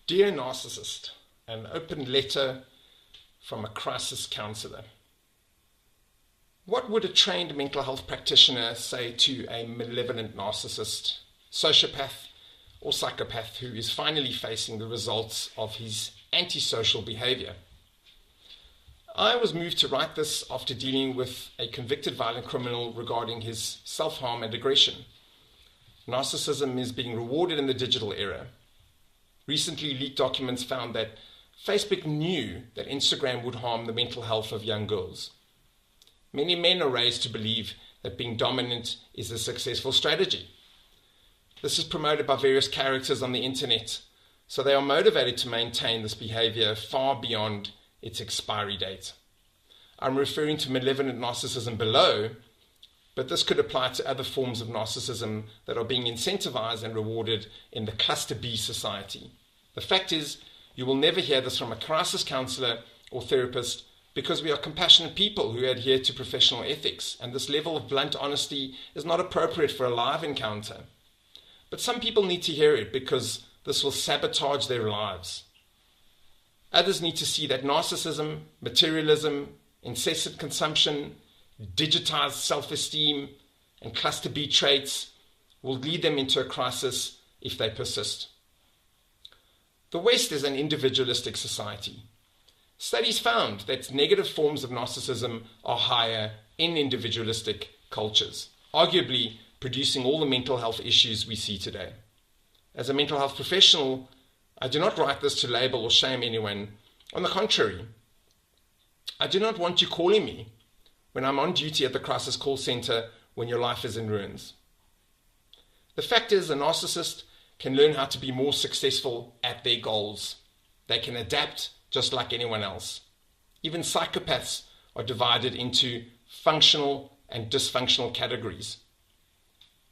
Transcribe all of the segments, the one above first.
Dear Narcissist, an open letter from a crisis counsellor. What would a trained mental health practitioner say to a malevolent narcissist, sociopath, or psychopath who is finally facing the results of his antisocial behaviour? I was moved to write this after dealing with a convicted violent criminal regarding his self-harm and aggression. Narcissism is being rewarded in the digital era. Recently leaked documents found that Facebook knew that Instagram would harm the mental health of young girls. Many men are raised to believe that being dominant is a successful strategy. This is promoted by various characters on the internet, so they are motivated to maintain this behavior far beyond its expiry date. I'm referring to malevolent narcissism below, but this could apply to other forms of narcissism that are being incentivized and rewarded in the cluster B society. The fact is, you will never hear this from a crisis counselor or therapist because we are compassionate people who adhere to professional ethics, and this level of blunt honesty is not appropriate for a live encounter. But some people need to hear it because this will sabotage their lives. Others need to see that narcissism, materialism, incessant consumption, digitized self-esteem, and cluster B traits will lead them into a crisis if they persist. The West is an individualistic society. Studies found that negative forms of narcissism are higher in individualistic cultures, arguably producing all the mental health issues we see today. As a mental health professional, I do not write this to label or shame anyone. On the contrary, I do not want you calling me when I'm on duty at the crisis call center when your life is in ruins. The fact is, a narcissist can learn how to be more successful at their goals. They can adapt just like anyone else. Even psychopaths are divided into functional and dysfunctional categories.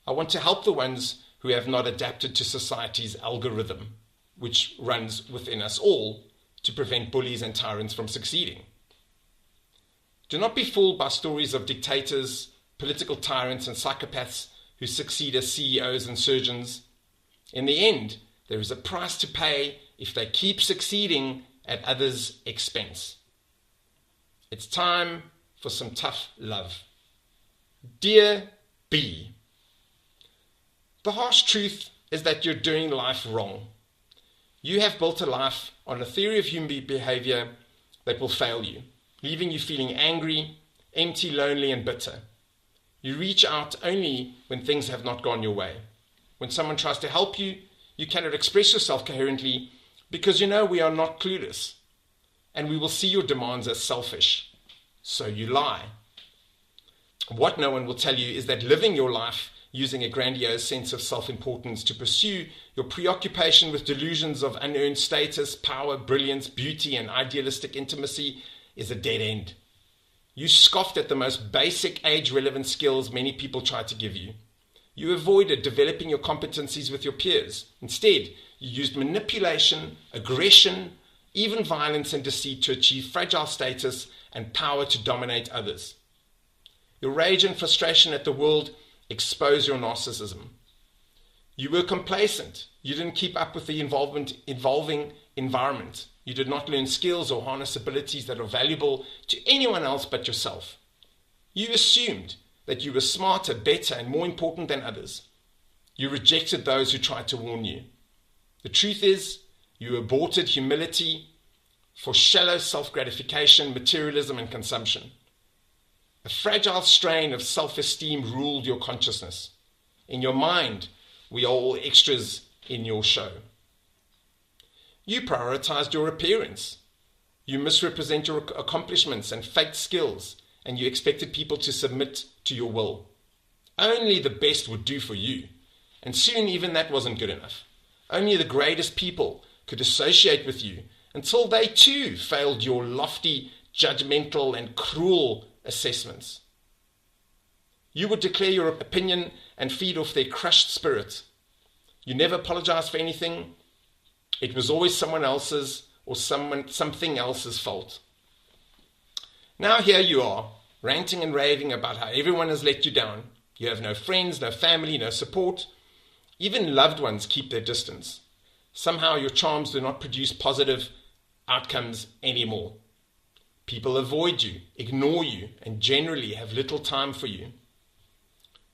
I want to help the ones who have not adapted to society's algorithm, which runs within us all, to prevent bullies and tyrants from succeeding. Do not be fooled by stories of dictators, political tyrants, and psychopaths who succeed as CEOs and surgeons. In the end, there is a price to pay if they keep succeeding at others' expense. It's time for some tough love. Dear B, the harsh truth is that you're doing life wrong. You have built a life on a theory of human behavior that will fail you, leaving you feeling angry, empty, lonely, and bitter. You reach out only when things have not gone your way. When someone tries to help you, you cannot express yourself coherently because you know we are not clueless, and we will see your demands as selfish. So you lie. What no one will tell you is that living your life using a grandiose sense of self-importance to pursue your preoccupation with delusions of unearned status, power, brilliance, beauty, and idealistic intimacy is a dead end. You scoffed at the most basic age-relevant skills many people try to give you. You avoided developing your competencies with your peers. Instead, you used manipulation, aggression, even violence and deceit to achieve fragile status and power to dominate others. Your rage and frustration at the world expose your narcissism. You were complacent. You didn't keep up with the evolving environment. You did not learn skills or harness abilities that are valuable to anyone else but yourself. You assumed that you were smarter, better, and more important than others. You rejected those who tried to warn you. The truth is, you aborted humility for shallow self-gratification, materialism, and consumption. A fragile strain of self-esteem ruled your consciousness. In your mind, we are all extras in your show. You prioritized your appearance. You misrepresent your accomplishments and faked skills, and you expected people to submit to your will. Only the best would do for you, and soon even that wasn't good enough. Only the greatest people could associate with you until they too failed your lofty, judgmental, and cruel assessments. You would declare your opinion and feed off their crushed spirit. You never apologized for anything. It was always someone else's or something else's fault. Now here you are, ranting and raving about how everyone has let you down. You have no friends, no family, no support. Even loved ones keep their distance. Somehow your charms do not produce positive outcomes anymore. People avoid you, ignore you, and generally have little time for you.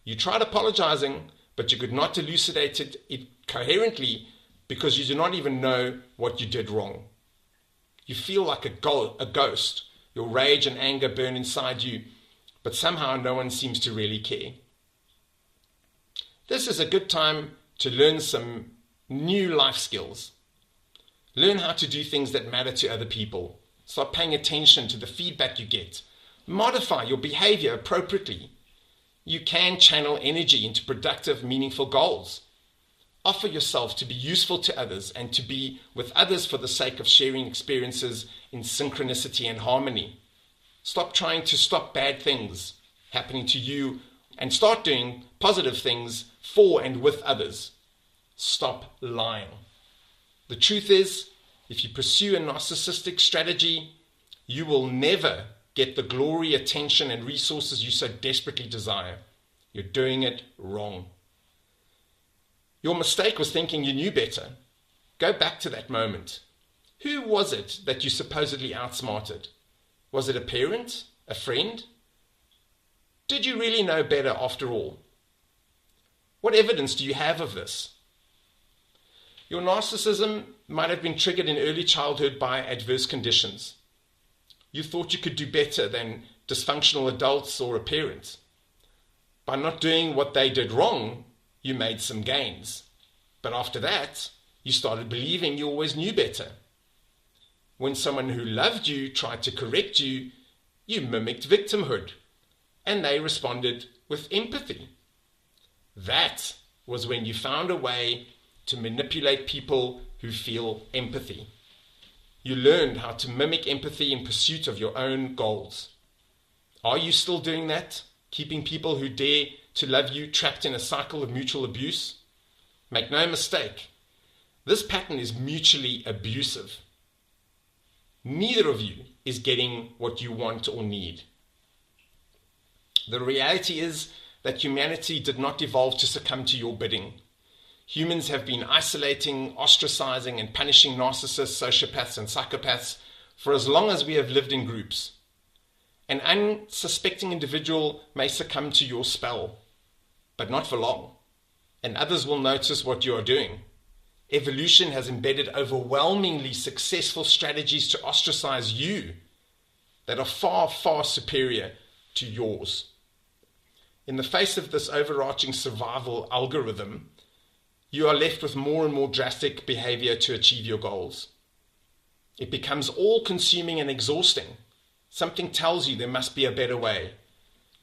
You tried apologizing, but you could not elucidate it coherently because you do not even know what you did wrong. You feel like a ghost. Your rage and anger burn inside you, but somehow no one seems to really care. This is a good time to learn some new life skills. Learn how to do things that matter to other people. Start paying attention to the feedback you get. Modify your behavior appropriately. You can channel energy into productive, meaningful goals. Offer yourself to be useful to others and to be with others for the sake of sharing experiences in synchronicity and harmony. Stop trying to stop bad things happening to you and start doing positive things for and with others. Stop lying. The truth is, if you pursue a narcissistic strategy, you will never get the glory, attention, and resources you so desperately desire. You're doing it wrong. Your mistake was thinking you knew better. Go back to that moment. Who was it that you supposedly outsmarted? Was it a parent? A friend? Did you really know better after all? What evidence do you have of this? Your narcissism might have been triggered in early childhood by adverse conditions. You thought you could do better than dysfunctional adults or a parent. By not doing what they did wrong, you made some gains. But after that, you started believing you always knew better. When someone who loved you tried to correct you, you mimicked victimhood, and they responded with empathy. That was when you found a way to manipulate people who feel empathy. You learned how to mimic empathy in pursuit of your own goals. Are you still doing that? Keeping people who dare to love you trapped in a cycle of mutual abuse? Make no mistake, this pattern is mutually abusive. Neither of you is getting what you want or need. The reality is that humanity did not evolve to succumb to your bidding. Humans have been isolating, ostracizing, and punishing narcissists, sociopaths, and psychopaths for as long as we have lived in groups. An unsuspecting individual may succumb to your spell, but not for long, and others will notice what you are doing. Evolution has embedded overwhelmingly successful strategies to ostracize you that are far, far superior to yours. In the face of this overarching survival algorithm, you are left with more and more drastic behavior to achieve your goals. It becomes all-consuming and exhausting. Something tells you there must be a better way.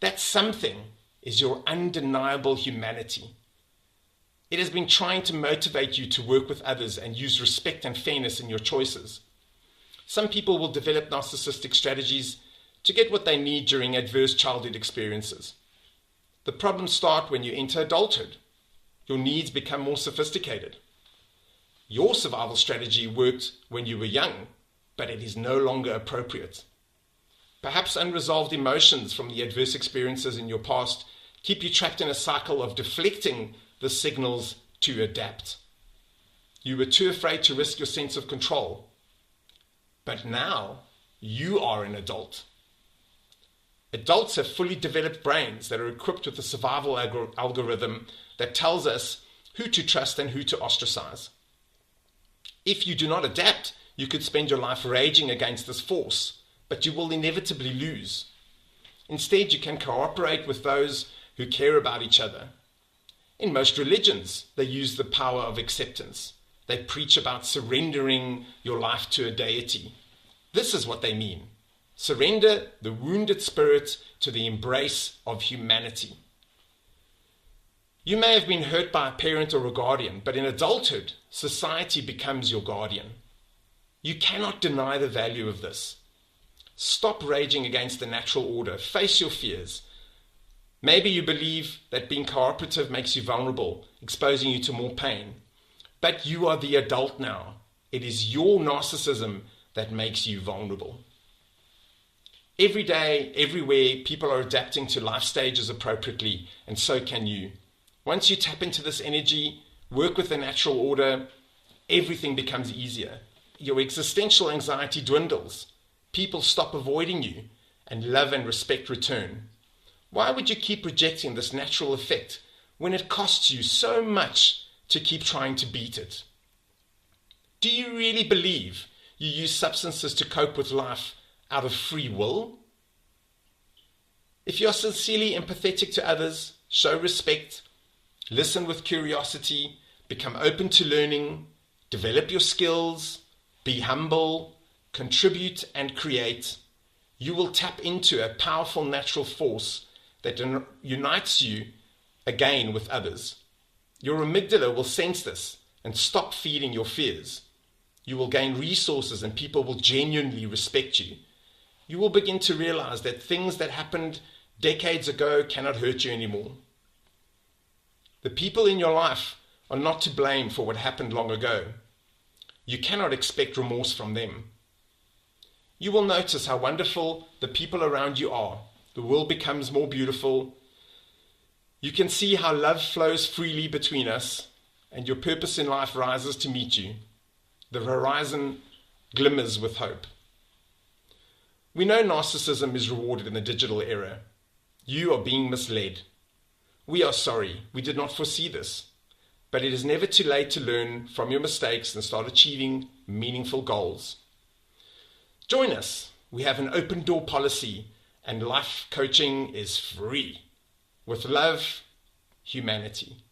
That something is your undeniable humanity. It has been trying to motivate you to work with others and use respect and fairness in your choices. Some people will develop narcissistic strategies to get what they need during adverse childhood experiences. The problems start when you enter adulthood. Your needs become more sophisticated. Your survival strategy worked when you were young, but it is no longer appropriate. Perhaps unresolved emotions from the adverse experiences in your past keep you trapped in a cycle of deflecting the signals to adapt. You were too afraid to risk your sense of control. But now you are an adult. Adults have fully developed brains that are equipped with a survival algorithm that tells us who to trust and who to ostracize. If you do not adapt, you could spend your life raging against this force, but you will inevitably lose. Instead, you can cooperate with those who care about each other. In most religions, they use the power of acceptance. They preach about surrendering your life to a deity. This is what they mean. Surrender the wounded spirit to the embrace of humanity. You may have been hurt by a parent or a guardian, but in adulthood, society becomes your guardian. You cannot deny the value of this. Stop raging against the natural order. Face your fears. Maybe you believe that being cooperative makes you vulnerable, exposing you to more pain. But you are the adult now. It is your narcissism that makes you vulnerable. Every day, everywhere, people are adapting to life stages appropriately, and so can you. Once you tap into this energy, work with the natural order, everything becomes easier. Your existential anxiety dwindles. People stop avoiding you, and love and respect return. Why would you keep rejecting this natural effect when it costs you so much to keep trying to beat it? Do you really believe you use substances to cope with life out of free will? If you're sincerely empathetic to others, show respect, listen with curiosity, become open to learning, develop your skills, be humble, contribute and create, you will tap into a powerful natural force that unites you again with others. Your amygdala will sense this and stop feeding your fears. You will gain resources and people will genuinely respect you. You will begin to realize that things that happened decades ago cannot hurt you anymore. The people in your life are not to blame for what happened long ago. You cannot expect remorse from them. You will notice how wonderful the people around you are. The world becomes more beautiful. You can see how love flows freely between us, and your purpose in life rises to meet you. The horizon glimmers with hope. We know narcissism is rewarded in the digital era. You are being misled. We are sorry, we did not foresee this. But it is never too late to learn from your mistakes and start achieving meaningful goals. Join us. We have an open door policy and life coaching is free. With love, humanity.